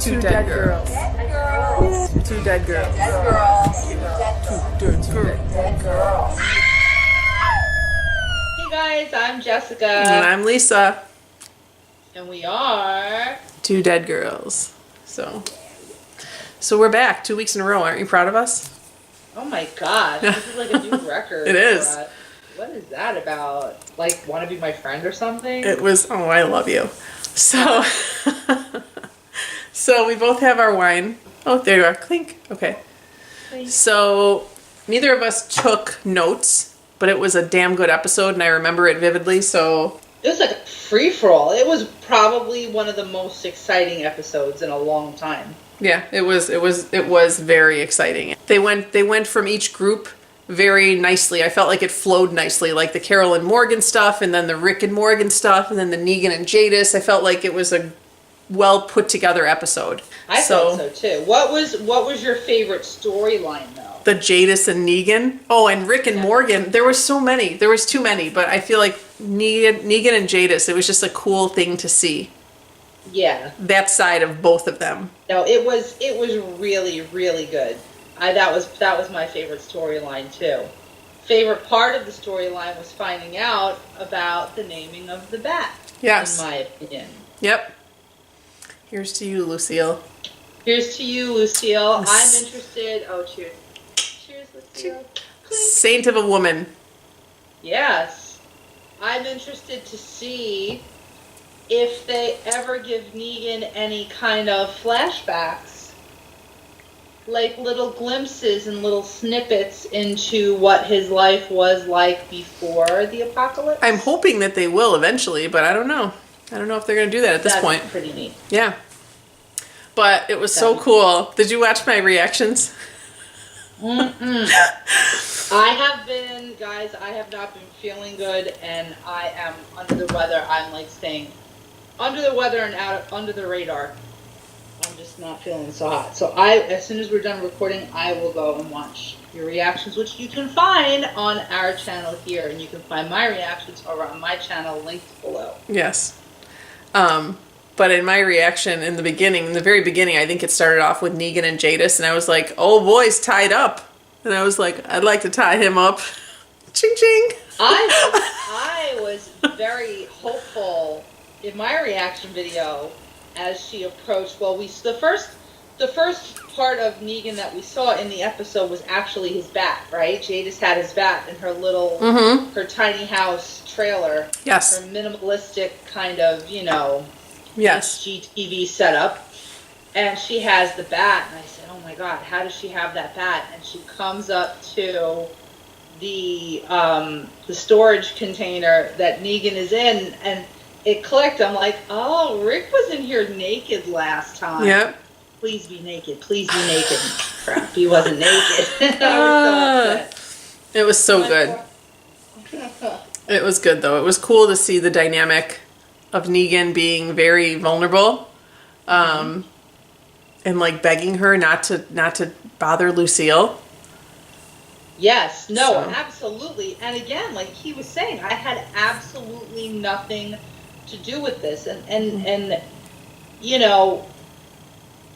Two dead girls. Two dead girls. Dead girls. Hey guys, I'm Jessica. And I'm Lisa. And we are Two dead girls. So we're back 2 weeks in a row. Aren't you proud of us? Oh my god, this is like a new record. It is. What is that about? Like, want to be my friend or something? It was, oh, I love you. So, so we both have our wine. Oh, there you are. Clink. Okay. Clink. So neither of us took notes, but it was a damn good episode and I remember it vividly, so. It was like a free-for-all. It was probably one of the most exciting episodes in a long time. Yeah, it was very exciting. They went from each group very nicely. I felt like it flowed nicely, like the Carol and Morgan stuff, and then the Rick and Morgan stuff, and then the Negan and Jadis. I felt like it was a well put together episode. I thought so too. What was your favorite storyline though? The Jadis and Negan. Oh, and Rick and Morgan. There was so many. There was too many, but I feel like Negan and Jadis. It was just a cool thing to see. Yeah. That side of both of them. No, it was really, really good. That was my favorite storyline too. Favorite part of the storyline was finding out about the naming of the bat. Yes. In my opinion. Yep. Here's to you, Lucille. Here's to you, Lucille. I'm interested. Oh, cheers. Cheers, Lucille. Saint of a woman. Yes. I'm interested to see if they ever give Negan any kind of flashbacks, like little glimpses and little snippets into what his life was like before the apocalypse. I'm hoping that they will eventually, but I don't know. I don't know if they're going to do that at this point. That's pretty neat. Yeah. But it was so cool. Did you watch my reactions? I have been, guys, I have not been feeling good, and I am under the weather. I'm like staying under the weather and under the radar. I'm just not feeling so hot. So as soon as we're done recording, I will go and watch your reactions, which you can find on our channel here, and you can find my reactions over on my channel linked below. Yes. But in my reaction in the very beginning, I think it started off with Negan and Jadis, and I was like, oh, boy's tied up. And I was like, I'd like to tie him up. Ching, ching. I was very hopeful in my reaction video as she approached. Well, the first part of Negan that we saw in the episode was actually his bat, right? Jadis had his bat in her little, her tiny house trailer. Yes. Her minimalistic kind of, Yes. HGTV setup. And she has the bat, and I said, oh my god, how does she have that bat? And she comes up to the storage container that Negan is in, and it clicked. I'm like, oh, Rick was in here naked last time. Yep. Please be naked. Please be naked. Crap, he wasn't naked. I was so upset. It was so good. It was good, though. It was cool to see the dynamic of Negan being very vulnerable, and like begging her not to bother Lucille. Yes, no, absolutely. And again, like he was saying, I had absolutely nothing to do with this, and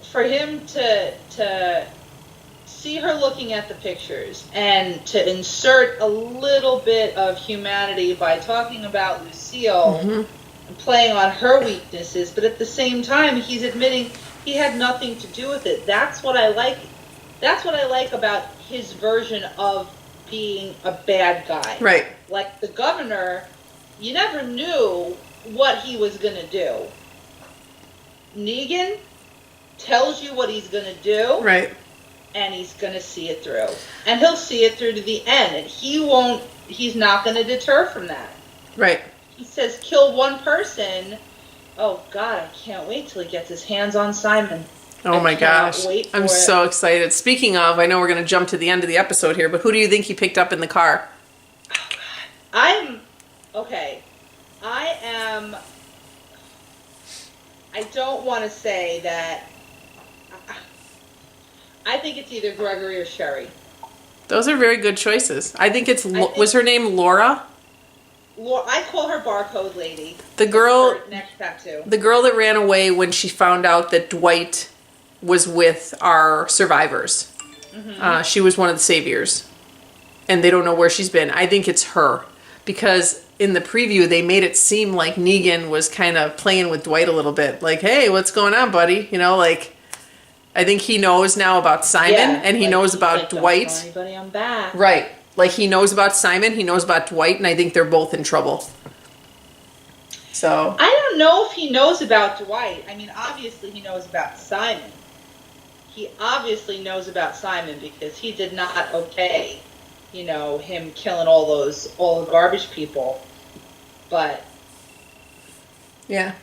for him to see her looking at the pictures and to insert a little bit of humanity by talking about Lucille and playing on her weaknesses, but at the same time he's admitting he had nothing to do with it. That's what I like. That's what I like about his version of being a bad guy. Right. Like the governor, you never knew what he was going to do. Negan tells you what he's going to do. Right. And he's going to see it through. And he'll see it through to the end. And he's not going to deter from that. Right. He says, kill one person. Oh, God, I can't wait till he gets his hands on Simon. Oh my gosh. I'm so excited. Speaking of, I know we're going to jump to the end of the episode here, but who do you think he picked up in the car? Oh, God. I don't want to say that. I think it's either Gregory or Sherry. Those are very good choices. I think was her name Laura? I call her Barcode Lady. The girl, her neck tattoo. The girl that ran away when she found out that Dwight was with our survivors. She was one of the saviors. And they don't know where she's been. I think it's her. Because in the preview, they made it seem like Negan was kind of playing with Dwight a little bit. Like, hey, what's going on, buddy? You know, like, I think he knows now about Simon, and he knows about Dwight. Don't tell anybody I'm back. Right. Like, he knows about Simon, he knows about Dwight, and I think they're both in trouble. So. I don't know if he knows about Dwight. I mean, obviously he knows about Simon. He obviously knows about Simon because he did not okay, you know, him killing all the garbage people. But. Yeah.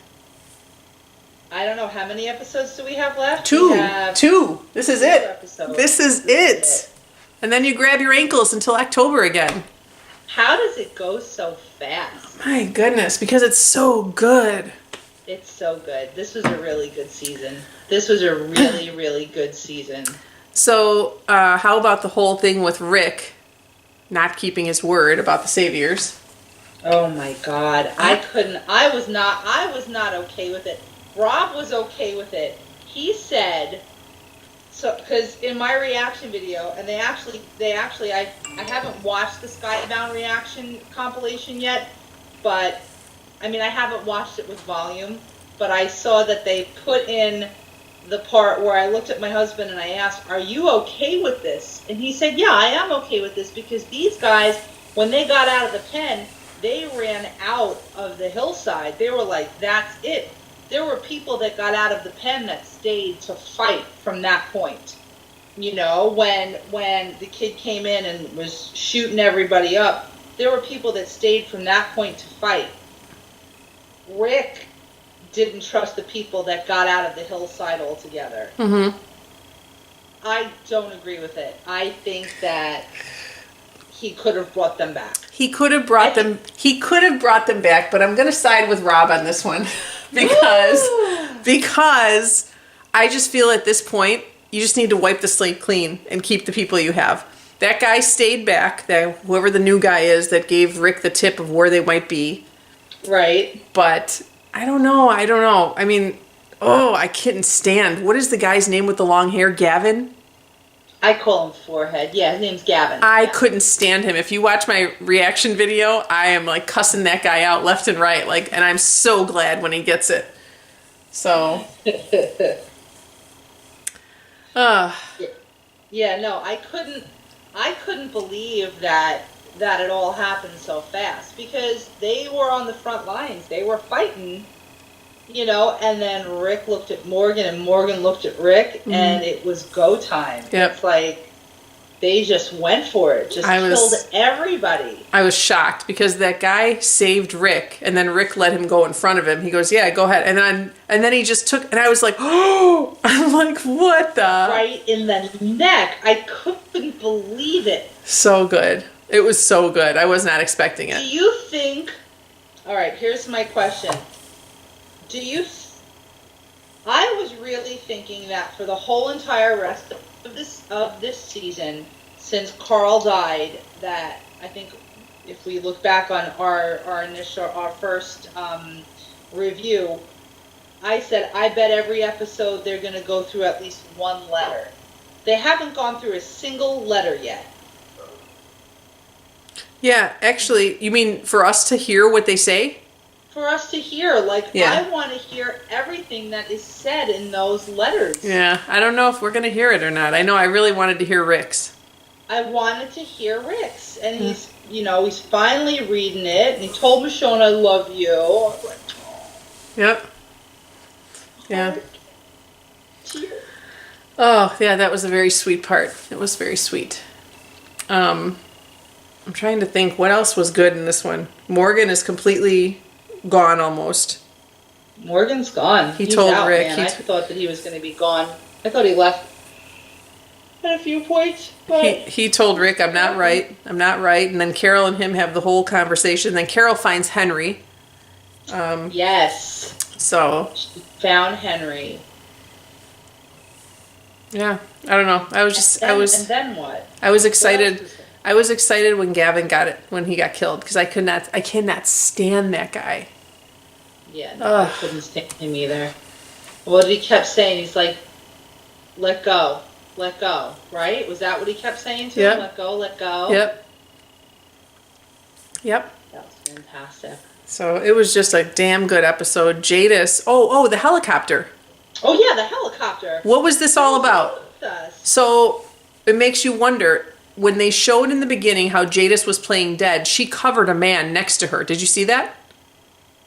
I don't know, how many episodes do we have left? Two. This is it. Episodes. This is it. And then you grab your ankles until October again. How does it go so fast? My goodness, because it's so good. It's so good. This was a really good season. This was a really, really good season. So, how about the whole thing with Rick not keeping his word about the saviors? Oh my God. I was not okay with it. Rob was okay with it. He said, so, because in my reaction video, and they actually, I haven't watched the Skybound reaction compilation yet, but, I mean, I haven't watched it with volume, but I saw that they put in the part where I looked at my husband and I asked, are you okay with this? And he said, yeah, I am okay with this, because these guys, when they got out of the pen, they ran out of the hillside. They were like, that's it. There were people that got out of the pen that stayed to fight from that point. You know, when the kid came in and was shooting everybody up, there were people that stayed from that point to fight. Rick didn't trust the people that got out of the hillside altogether. Mm-hmm. I don't agree with it. I think that he could have brought them back. He could have brought them back, but I'm going to side with Rob on this one because I just feel at this point you just need to wipe the slate clean and keep the people you have. That guy stayed back, that whoever the new guy is that gave Rick the tip of where they might be. Right. But I don't know. I mean, I couldn't stand. What is the guy's name with the long hair? Gavin? I call him Forehead. Yeah, his name's Gavin. I couldn't stand him. If you watch my reaction video, I am like cussing that guy out left and right. Like, and I'm so glad when he gets it. So. Yeah, no, I couldn't believe that it all happened so fast, because they were on the front lines. They were fighting, you know, and then Rick looked at Morgan and Morgan looked at Rick, and it was go time. Yep. It's like they just went for it, killed everybody. I was shocked because that guy saved Rick, and then Rick let him go in front of him. He goes, "Yeah, go ahead," and then he just took, and I was like, "Oh!" I'm like, "What the?" Right in the neck. I couldn't believe it. So good. It was so good. I was not expecting it. Do you think? All right. Here's my question. I was really thinking that for the whole entire rest of this season, since Carl died, that I think if we look back on our first review, I said I bet every episode they're going to go through at least one letter. They haven't gone through a single letter yet. Yeah, actually, you mean for us to hear what they say? For us to hear, like, yeah. I want to hear everything that is said in those letters. Yeah, I don't know if we're going to hear it or not. I know I really wanted to hear Rick's. I wanted to hear Rick's, and he's finally reading it, and he told Michonne, "I love you." I was like, oh. Yep. Yeah. Oh, yeah, that was a very sweet part. It was very sweet. I'm trying to think what else was good in this one. Morgan is completely gone almost. Morgan's gone. He's told out, Rick. Man. I thought that he was going to be gone. I thought he left at a few points. But he told Rick, "I'm not right. I'm not right." And then Carol and him have the whole conversation. Then Carol finds Henry. Yes. So. She found Henry. Yeah, I don't know. And then what? I was excited. I was excited when Gavin got it, when he got killed, because I cannot stand that guy. Yeah, no, I couldn't stand him either. What he kept saying, he's like, let go, right? Was that what he kept saying to Yep. him? Let go, let go. Yep. Yep. That was fantastic. So it was just a damn good episode. Jadis. Oh, the helicopter. Oh yeah, the helicopter. What was this all about? Us. So it makes you wonder, when they showed in the beginning how Jadis was playing dead, she covered a man next to her. Did you see that?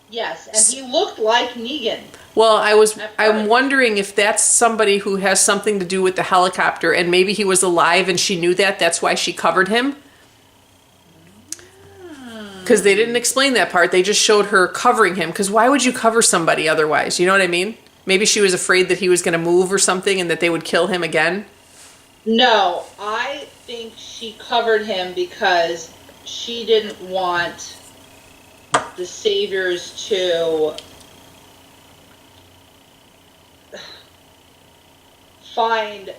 Yes, and he looked like Negan. Well, I'm first. wondering if that's somebody who has something to do with the helicopter, and maybe he was alive and she knew that. That's why she covered him. Because they didn't explain that part. They just showed her covering him. Because why would you cover somebody otherwise? You know what I mean? Maybe she was afraid that he was going to move or something and that they would kill him again. No, I think she covered him because she didn't want the saviors to find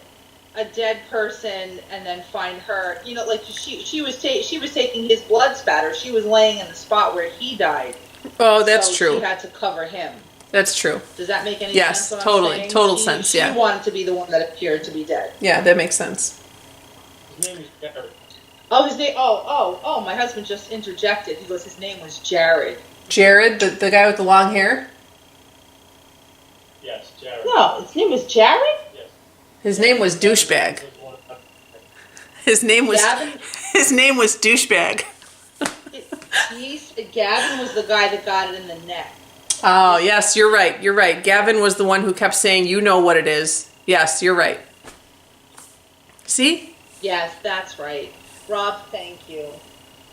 a dead person and then find her. You know, like she was taking his blood spatter. She was laying in the spot where he died. Oh, that's so true. She had to cover him. That's true. Does that make any Yes, sense? Yes, totally. Total sense, yeah. She wanted to be the one that appeared to be dead. Yeah, that makes sense. His name is Jared. Oh, his name. Oh! My husband just interjected. He goes, his name was Jared. Jared, the guy with the long hair? Yes, Jared. No, his name was Jared. Yes. His name was Douchebag. His name was Gavin. His name was Douchebag. Gavin was the guy that got it in the neck. Oh, yes, you're right. You're right. Gavin was the one who kept saying, "You know what it is." Yes, you're right. See? Yes, that's right. Rob, thank you.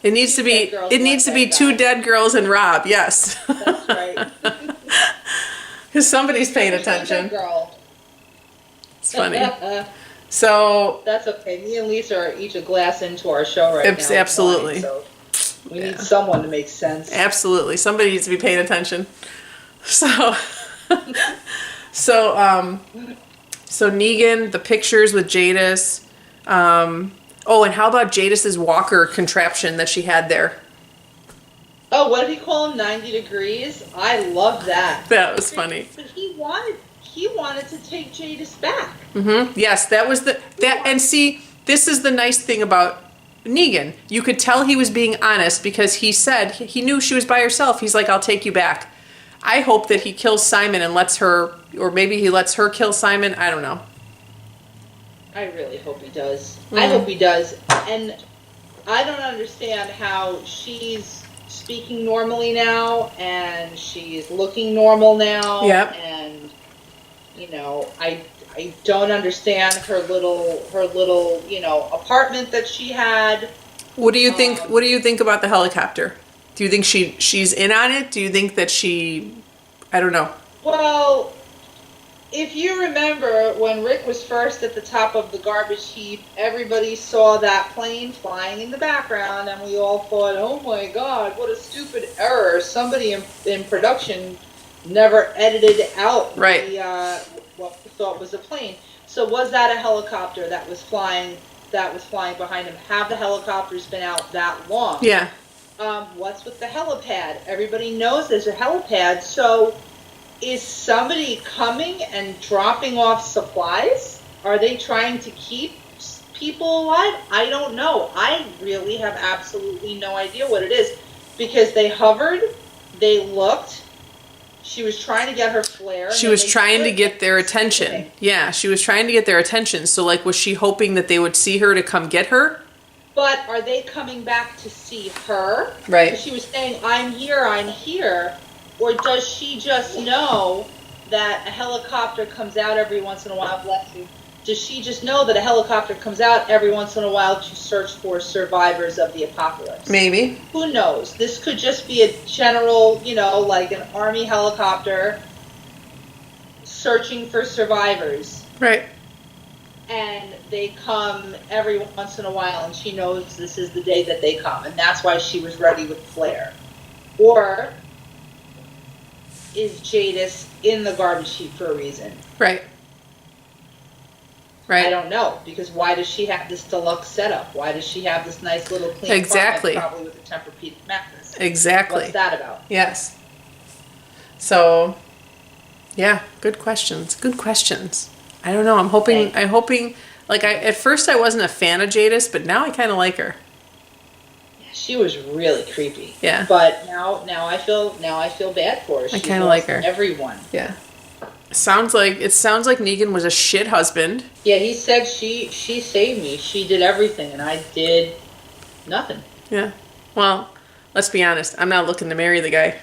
It needs to be two dead girls and Rob. Yes. That's right. Because somebody's paying attention. Dead girl. It's funny. So That's okay. Me and Lisa are each a glass into our show right now. Absolutely. So we need someone to make sense. absolutely, somebody needs to be paying attention. So, so Negan, the pictures with Jadis. Oh, and how about Jadis's walker contraption that she had there? Oh, what did he call him? 90 degrees? I love that. That was funny. But he wanted to take Jadis back. Mm-hmm. Yes, that was and see, this is the nice thing about Negan. You could tell he was being honest because he said he knew she was by herself. He's like, "I'll take you back." I hope that he kills Simon and lets her, or maybe he lets her kill Simon. I don't know. I really hope he does. I hope he does. And I don't understand how she's speaking normally now and she's looking normal now. Yep. And you know, I don't understand her little apartment that she had. What do you think? What do you think about the helicopter? Do you think she's in on it? Do you think that I don't know. Well, if you remember when Rick was first at the top of the garbage heap, everybody saw that plane flying in the background, and we all thought, "Oh my God, what a stupid error! Somebody in production never edited out what we thought was a plane." So was that a helicopter that was flying behind him? Have the helicopters been out that long? Yeah. What's with the helipad? Everybody knows there's a helipad, so is somebody coming and dropping off supplies? Are they trying to keep people alive? I don't know. I really have absolutely no idea what it is, because they hovered, they looked. She was trying to get her flare. She was trying to get their attention. Yeah, she was trying to get their attention. So, like, was she hoping that they would see her to come get her? But are they coming back to see her? Right. She was saying, I'm here. Or does she just know that a helicopter comes out every once in a while? Bless you. Does she just know that a helicopter comes out every once in a while to search for survivors of the apocalypse? Maybe. Who knows? This could just be a general, like an army helicopter searching for survivors. Right. And they come every once in a while, and she knows this is the day that they come, and that's why she was ready with flare. Or is Jadis in the garbage heap for a reason? Right. Right. I don't know, because why does she have this deluxe setup? Why does she have this nice little clean Exactly. closet, probably with a Tempur-Pedic mattress? Exactly. What's that about? Yes. So, yeah, good questions. Good questions. I don't know. I'm hoping. Okay. I'm hoping. Like at first I wasn't a fan of Jadis, but now I kind of like her. She was really creepy. Yeah. But now I feel bad for her. I kind of like her. Everyone. Yeah. It sounds like Negan was a shit husband. Yeah, he said she saved me. She did everything, and I did nothing. Yeah. Well, let's be honest. I'm not looking to marry the guy.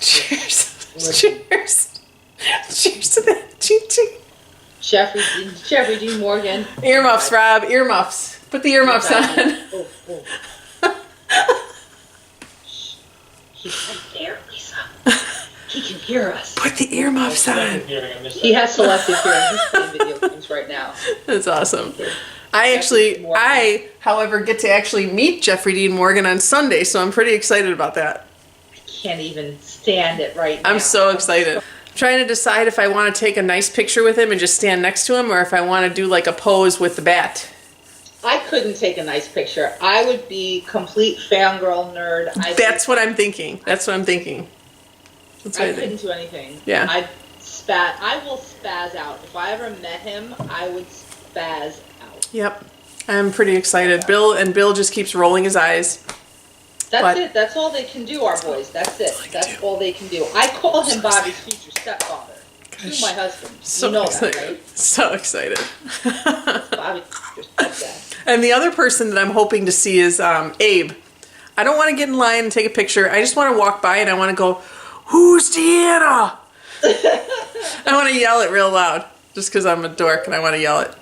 Cheers. Listen. Cheers. Cheers to that. Ching, ching. Jeffrey Dean Morgan. Earmuffs, Rob. Earmuffs. Put the earmuffs on. Oh. Shh. He's right there, Lisa. He can hear us. Put the earmuffs on. He has selective hearing. He's playing video games right now. That's awesome. I, however, get to actually meet Jeffrey Dean Morgan on Sunday, so I'm pretty excited about that. I can't even stand it right now. I'm so excited. I'm trying to decide if I want to take a nice picture with him and just stand next to him, or if I want to do like a pose with the bat. I couldn't take a nice picture. I would be complete fangirl nerd. That's what I'm thinking. That's what I'm thinking. That's what I I think. couldn't do anything. Yeah. I will spaz out. If I ever met him, I would spaz out. Yep. I'm pretty excited. Bill just keeps rolling his eyes. That's it. That's all they can do, our boys. That's it. That's all they can do. I call him Bobby's future stepfather. To my husband. So you know excited. that, right? So excited. Bobby's future stepdad. And the other person that I'm hoping to see is Abe. I don't want to get in line and take a picture. I just want to walk by and I want to go, "Who's Deanna?" I want to yell it real loud, just because I'm a dork and I want to yell it.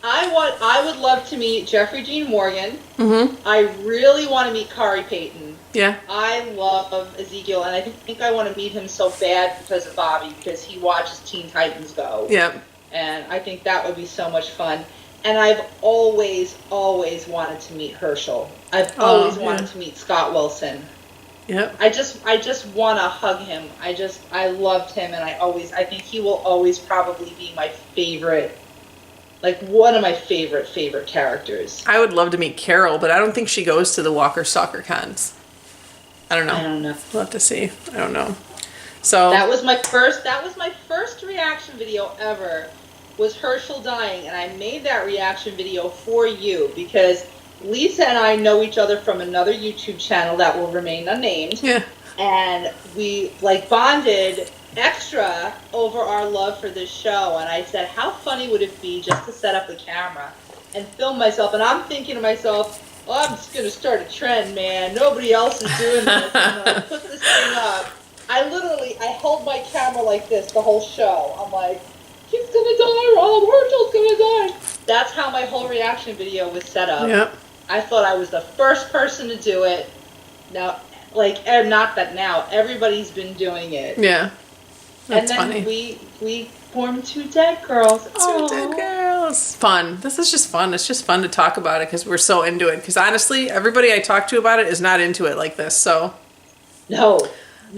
I would love to meet Jeffrey Dean Morgan. Mm-hmm. I really want to meet Kari Payton. Yeah. I love Ezekiel, and I think I want to meet him so bad because of Bobby, because he watches Teen Titans Go. Yeah. And I think that would be so much fun. And I've always wanted to meet Herschel. I've always wanted to meet Scott Wilson. Yep. I just want to hug him. I loved him, and I think he will always probably be my favorite, like one of my favorite characters. I would love to meet Carol, but I don't think she goes to the Walker Soccer Cons. I don't know. I don't know. We'll have to see. I don't know. So That was my first reaction video ever, was Herschel dying, and I made that reaction video for you because Lisa and I know each other from another YouTube channel that will remain unnamed. yeah. And we bonded extra over our love for this show, and I said, how funny would it be just to set up a camera and film myself? And I'm thinking to myself, oh, I'm just gonna start a trend, man. Nobody else is doing this. I'm gonna put this thing up. I held my camera like this the whole show. I'm like, he's gonna die, Rob. Herschel's gonna die. That's how my whole reaction video was set up. Yep. I thought I was the first person to do it. Now, not that now, everybody's been doing it. Yeah. That's and then funny. we formed Two Dead Girls. Two Dead Girls. Fun. This is just fun. It's just fun to talk about it because we're so into it. Because honestly, everybody I talk to about it is not into it like this. So No.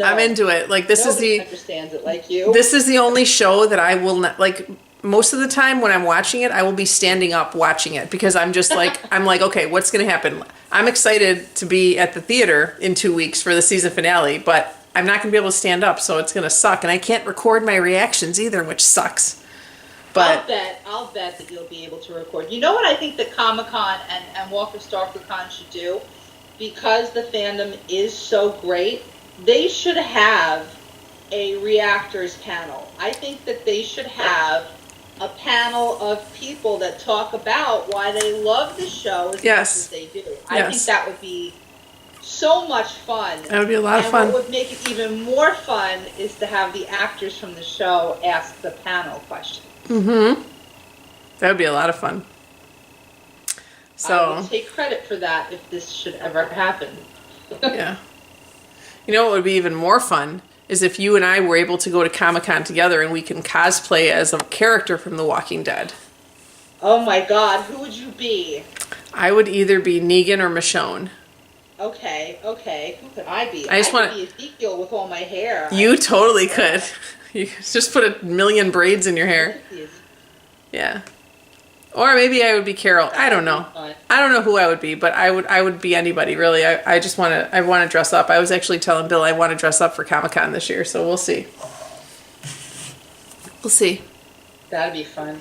I'm into it. Like Nobody understands it like you. This is the only show that I will not like. Most of the time when I'm watching it, I will be standing up watching it because I'm just like, okay, what's going to happen? I'm excited to be at the theater in 2 weeks for the season finale, but I'm not going to be able to stand up, so it's going to suck. And I can't record my reactions either, which sucks. But I'll bet that you'll be able to record. You know what I think that Comic-Con and Walker Stalker Con should do? Because the fandom is so great, they should have a reactors panel. I think that they should have a panel of people that talk about why they love the show as much as they do. I think that would be so much fun. That would be a lot of fun. And what would make it even more fun is to have the actors from the show ask the panel questions. Mm-hmm. That would be a lot of fun. So I would take credit for that if this should ever happen. Yeah. You know what would be even more fun is if you and I were able to go to Comic-Con together and we can cosplay as a character from The Walking Dead. Oh my God, who would you be? I would either be Negan or Michonne. Okay. Who could I be? I could be Ezekiel with all my hair. You totally could. You just put 1,000,000 braids in your hair. Yeah. Or maybe I would be Carol. I don't know. I don't know who I would be, but I would be anybody really. I just want to dress up. I was actually telling Bill I want to dress up for Comic-Con this year, so we'll see. We'll see. That'd be fun.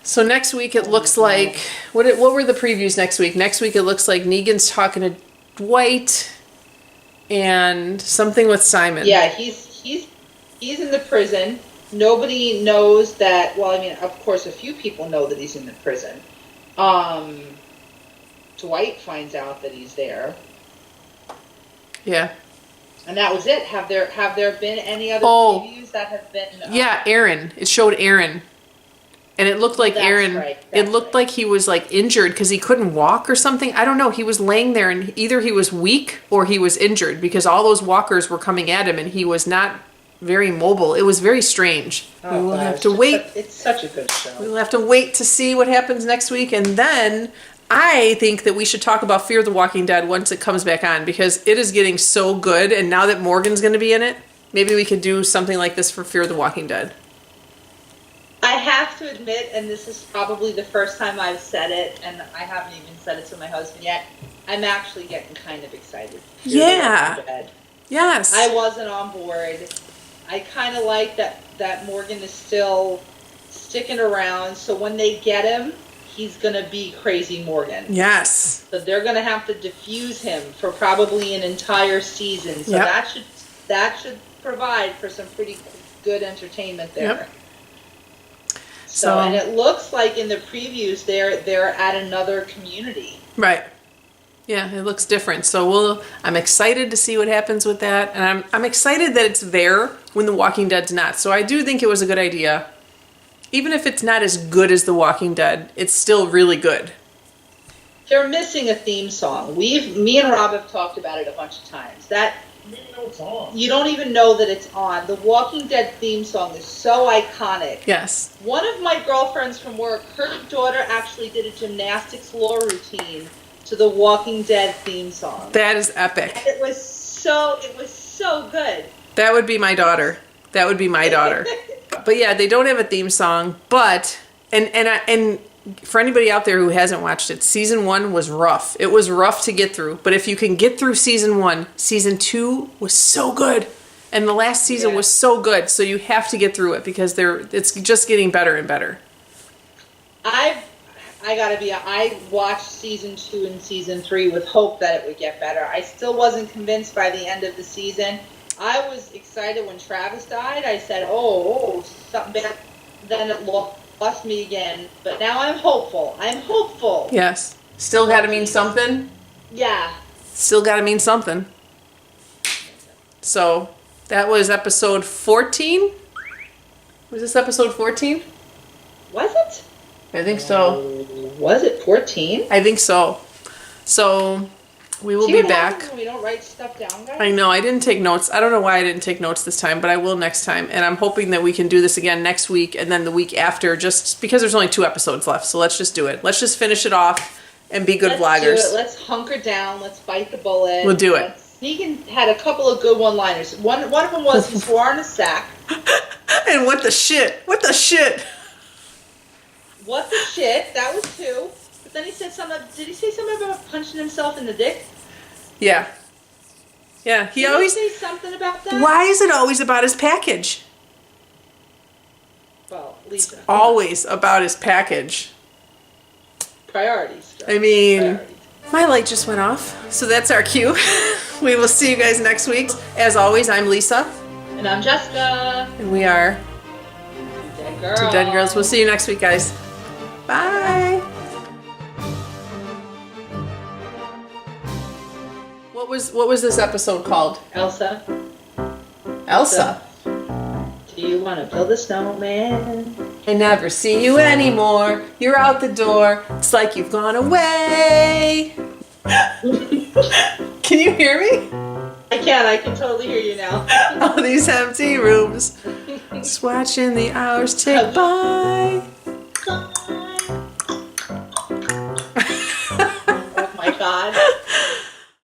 So next week it looks like what were the previews next week? Next week it looks like Negan's talking to Dwight and something with Simon. Yeah, he's in the prison. Nobody knows that. Well, I mean, of course, a few people know that he's in the prison. Dwight finds out that he's there. Yeah. And that was it. Have there been any other previews that have been? Yeah, Aaron. It showed Aaron. And it looked like Aaron, it looked like he was like injured because he couldn't walk or something. I don't know. He was laying there and either he was weak or he was injured because all those walkers were coming at him and he was not very mobile. It was very strange. Oh, we will have to wait. It's such a good show. We will have to wait to see what happens next week. And then I think that we should talk about Fear the Walking Dead once it comes back on because it is getting so good. And now that Morgan's going to be in it, maybe we could do something like this for Fear the Walking Dead. I have to admit, and this is probably the first time I've said it, and I haven't even said it to my husband yet, I'm actually getting kind of excited. Yeah. Yes. I wasn't on board. I kind of like that Morgan is still sticking around, so when they get him, he's going to be crazy Morgan. Yes. So they're going to have to diffuse him for probably an entire season. So that should provide for some pretty good entertainment there. Yep. So, and it looks like in the previews they're at another community. Right. Yeah, it looks different. So I'm excited to see what happens with that. And I'm excited that it's there when The Walking Dead's not. So I do think it was a good idea. Even if it's not as good as The Walking Dead, it's still really good. They're missing a theme song. Me and Rob have talked about it a bunch of times. You don't even know that it's on. The Walking Dead theme song is so iconic. Yes. One of my girlfriends from work, her daughter actually did a gymnastics floor routine to the Walking Dead theme song. That is epic. And it was so good. That would be my daughter. But yeah, they don't have a theme song, but and for anybody out there who hasn't watched it, season 1 was rough. It was rough to get through. But if you can get through season 1, season 2 was so good. And the last season was so good. So you have to get through it because it's just getting better and better. I watched season 2 and season 3 with hope that it would get better. I still wasn't convinced by the end of the season. I was excited when Travis died. I said, oh something bad. Then it lost me again, but now I'm hopeful. Yes. Still gotta mean something? Yeah. Still gotta mean something. So, that was episode 14? Was this episode 14? Was it? I think so. Was it 14? I think so. So, we will be back. When we don't write stuff down, guys? I know, I didn't take notes. I don't know why I didn't take notes this time, but I will next time. And I'm hoping that we can do this again next week and then the week after, just because there's only 2 episodes left. So let's just do it. Let's just finish it off and be good vloggers. Do it. Let's hunker down. Let's bite the bullet. We'll do it. Negan had a couple of good one-liners. One of them was he swore on a sack. And what the shit? What the shit? What the shit? That was 2. But then he said something. Did he say something about punching himself in the dick? Yeah. Yeah, Did he say something about that? Why is it always about his package? Well, Lisa. It's always about his package. Priorities. I mean, Priorities. My light just went off. So that's our cue. We will see you guys next week. As always, I'm Lisa. And I'm Jessica. And we are Two Dead Girls. Two Dead Girls. We'll see you next week, guys. Bye. What was this episode called? Elsa. Elsa. Do you want to build a snowman? I never see you anymore. You're out the door. It's like you've gone away. Can you hear me? I can. I can totally hear you now. All these empty rooms. Just watching the hours tick by.